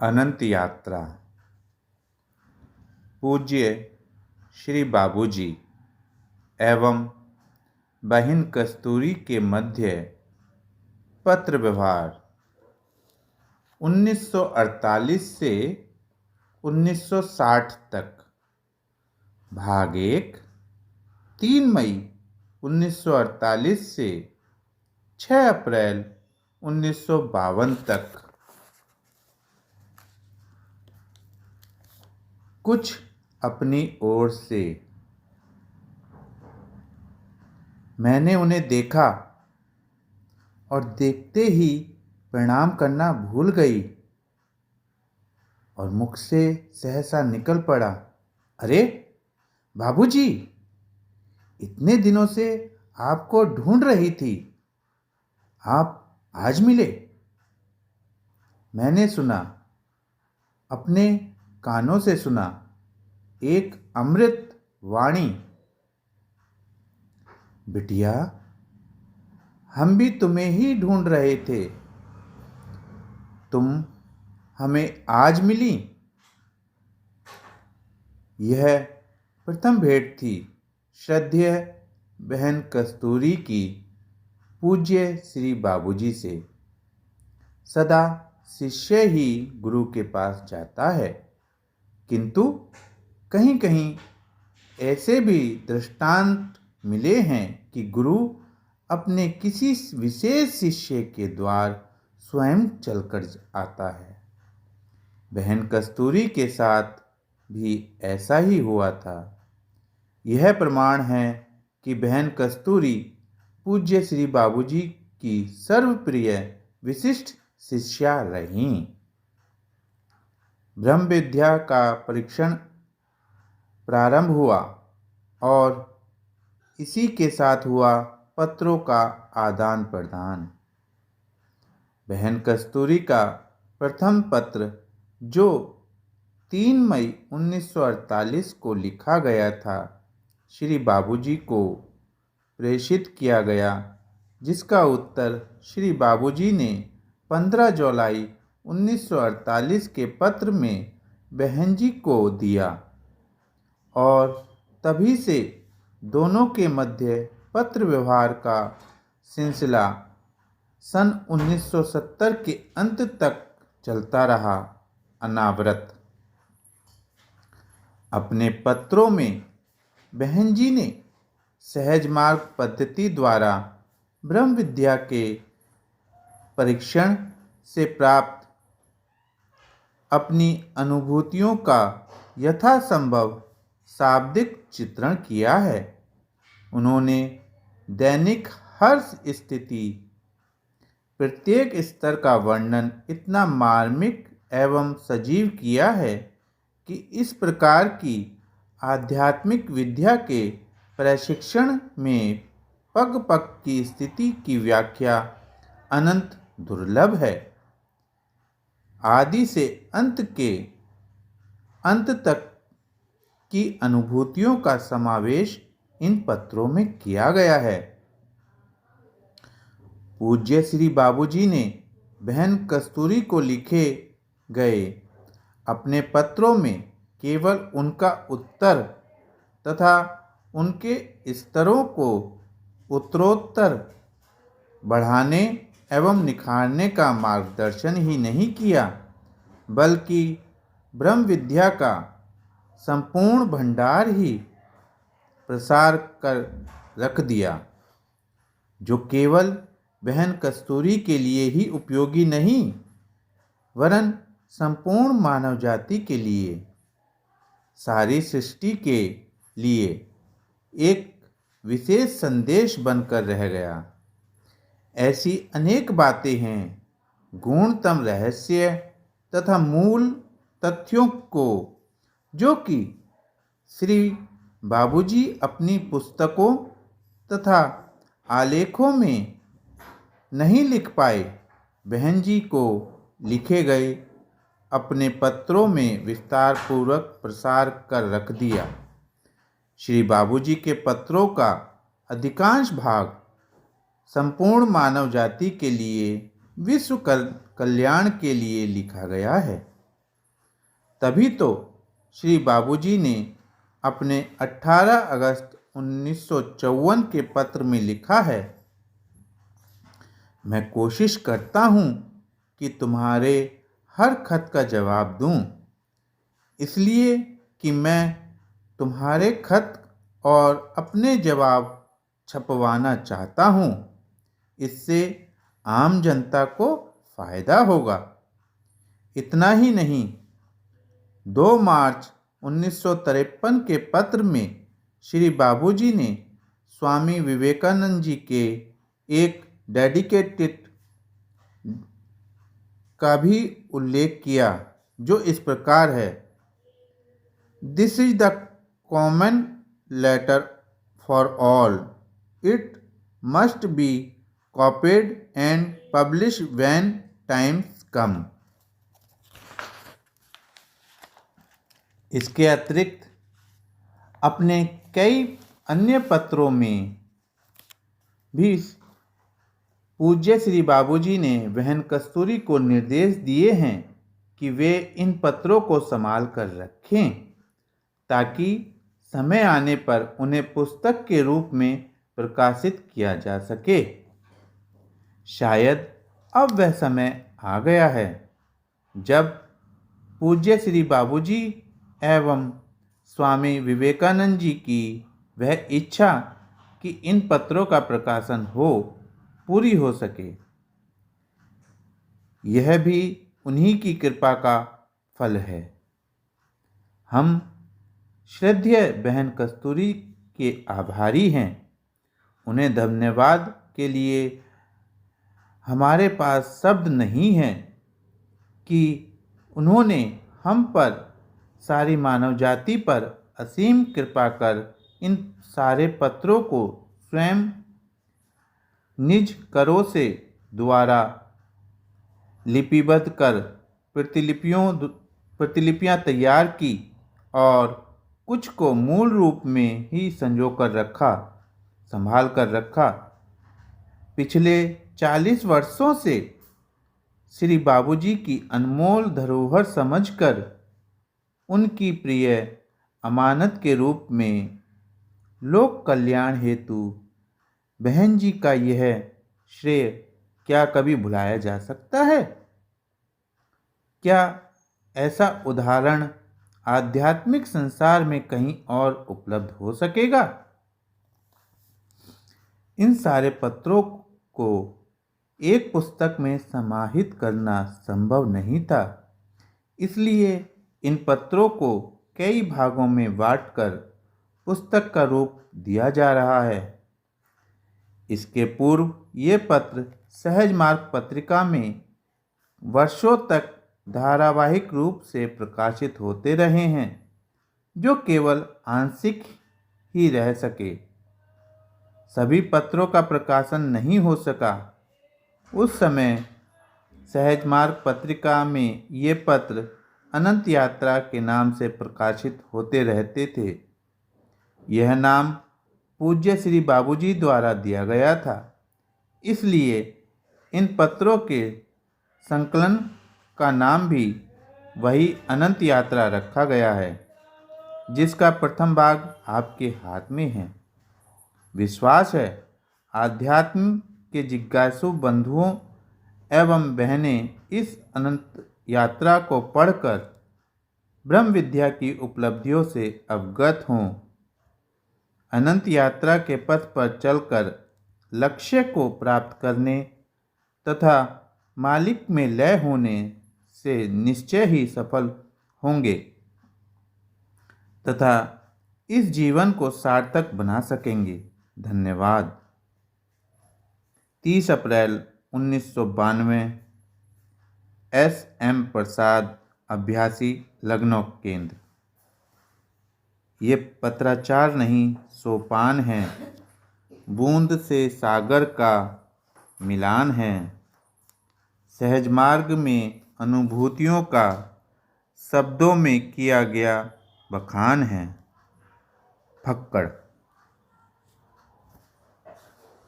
अनंत यात्रा। पूज्य श्री बाबूजी एवं बहन कस्तूरी के मध्य पत्र व्यवहार 1948 से 1960 तक। भाग 1 3 मई 1948 से 6 अप्रैल 1952 तक। कुछ अपनी ओर से। मैंने उन्हें देखा और देखते ही प्रणाम करना भूल गई और मुख से सहसा निकल पड़ा, अरे बाबूजी, इतने दिनों से आपको ढूंढ रही थी, आप आज मिले। मैंने सुना, अपने कानों से सुना एक अमृत वाणी, बिटिया, हम भी तुम्हें ही ढूंढ रहे थे, तुम हमें आज मिली। यह प्रथम भेंट थी श्रद्धेय बहन कस्तूरी की पूज्य श्री बाबूजी से। सदा शिष्य ही गुरु के पास जाता है, किंतु कहीं कहीं ऐसे भी दृष्टांत मिले हैं कि गुरु अपने किसी विशेष शिष्य के द्वार स्वयं चलकर आता है। बहन कस्तूरी के साथ भी ऐसा ही हुआ था। यह प्रमाण है कि बहन कस्तूरी पूज्य श्री बाबूजी की सर्वप्रिय विशिष्ट शिष्या रहीं। ब्रह्म विद्या का परीक्षण प्रारंभ हुआ और इसी के साथ हुआ पत्रों का आदान प्रदान। बहन कस्तूरी का प्रथम पत्र, जो 3 मई 1948 को लिखा गया था, श्री बाबूजी को प्रेषित किया गया, जिसका उत्तर श्री बाबूजी ने 15 जुलाई 1948 के पत्र में बहन जी को दिया और तभी से दोनों के मध्य पत्र व्यवहार का सिलसिला सन 1970 के अंत तक चलता रहा अनावरत। अपने पत्रों में बहन जी ने सहज मार्ग पद्धति द्वारा ब्रह्म विद्या के परीक्षण से प्राप्त अपनी अनुभूतियों का यथासंभव शाब्दिक चित्रण किया है। उन्होंने दैनिक हर स्थिति, प्रत्येक स्तर का वर्णन इतना मार्मिक एवं सजीव किया है कि इस प्रकार की आध्यात्मिक विद्या के प्रशिक्षण में पग पग की स्थिति की व्याख्या अनंत दुर्लभ है। आदि से अंत के अंत तक की अनुभूतियों का समावेश इन पत्रों में किया गया है। पूज्य श्री बाबूजी ने बहन कस्तूरी को लिखे गए अपने पत्रों में केवल उनका उत्तर तथा उनके स्तरों को उत्तरोत्तर बढ़ाने एवं निखारने का मार्गदर्शन ही नहीं किया, बल्कि ब्रह्म विद्या का संपूर्ण भंडार ही प्रसार कर रख दिया, जो केवल बहन कस्तूरी के लिए ही उपयोगी नहीं, वरन संपूर्ण मानव जाति के लिए, सारी सृष्टि के लिए एक विशेष संदेश बनकर रह गया। ऐसी अनेक बातें हैं, गूढ़तम रहस्य तथा मूल तथ्यों को, जो कि श्री बाबूजी अपनी पुस्तकों तथा आलेखों में नहीं लिख पाए, बहन जी को लिखे गए अपने पत्रों में विस्तार पूर्वक प्रसार कर रख दिया। श्री बाबूजी के पत्रों का अधिकांश भाग संपूर्ण मानव जाति के लिए, विश्व कल्याण के लिए लिखा गया है। तभी तो श्री बाबूजी ने अपने 18 अगस्त 1954 के पत्र में लिखा है, मैं कोशिश करता हूँ कि तुम्हारे हर खत का जवाब दूँ, इसलिए कि मैं तुम्हारे खत और अपने जवाब छपवाना चाहता हूँ। इससे आम जनता को फायदा होगा। इतना ही नहीं, 2 मार्च 1953 के पत्र में श्री बाबूजी ने स्वामी विवेकानंद जी के एक डेडिकेटेड का भी उल्लेख किया, जो इस प्रकार है, this is the common letter for all, it must be copied and publish when times come. इसके अतिरिक्त अपने कई अन्य पत्रों में भी पूज्य श्री बाबूजी ने बहन कस्तूरी को निर्देश दिए हैं कि वे इन पत्रों को संभाल कर रखें, ताकि समय आने पर उन्हें पुस्तक के रूप में प्रकाशित किया जा सके। शायद अब वह समय आ गया है जब पूज्य श्री बाबूजी एवं स्वामी विवेकानंद जी की वह इच्छा कि इन पत्रों का प्रकाशन हो पूरी हो सके। यह भी उन्हीं की कृपा का फल है। हम श्रद्धेय बहन कस्तूरी के आभारी हैं। उन्हें धन्यवाद के लिए हमारे पास शब्द नहीं हैं कि उन्होंने हम पर, सारी मानव जाति पर असीम कृपा कर इन सारे पत्रों को स्वयं निज करों से द्वारा लिपिबद्ध कर प्रतिलिपियां तैयार की और कुछ को मूल रूप में ही संजो कर रखा, संभाल कर रखा। पिछले 40 वर्षों से श्री बाबूजी की अनमोल धरोहर समझकर उनकी प्रिय अमानत के रूप में लोक कल्याण हेतु बहन जी का यह श्रेय क्या कभी भुलाया जा सकता है? क्या ऐसा उदाहरण आध्यात्मिक संसार में कहीं और उपलब्ध हो सकेगा? इन सारे पत्रों को एक पुस्तक में समाहित करना संभव नहीं था, इसलिए इन पत्रों को कई भागों में बांटकर पुस्तक का रूप दिया जा रहा है। इसके पूर्व ये पत्र सहज मार्ग पत्रिका में वर्षों तक धारावाहिक रूप से प्रकाशित होते रहे हैं, जो केवल आंशिक ही रह सके। सभी पत्रों का प्रकाशन नहीं हो सका। उस समय सहज मार्ग पत्रिका में ये पत्र अनंत यात्रा के नाम से प्रकाशित होते रहते थे। यह नाम पूज्य श्री बाबूजी द्वारा दिया गया था, इसलिए इन पत्रों के संकलन का नाम भी वही अनंत यात्रा रखा गया है, जिसका प्रथम भाग आपके हाथ में है। विश्वास है आध्यात्म के जिज्ञासु बंधुओं एवं बहनें इस अनंत यात्रा को पढ़कर ब्रह्म विद्या की उपलब्धियों से अवगत हों। अनंत यात्रा के पथ पर चलकर लक्ष्य को प्राप्त करने तथा मालिक में लय होने से निश्चय ही सफल होंगे तथा इस जीवन को सार्थक बना सकेंगे। धन्यवाद। 30 अप्रैल 1992, S.M. प्रसाद, अभ्यासी, लखनऊ केंद्र। ये पत्राचार नहीं, सोपान है। बूंद से सागर का मिलान है। सहज मार्ग में अनुभूतियों का शब्दों में किया गया बखान है। फक्कड़।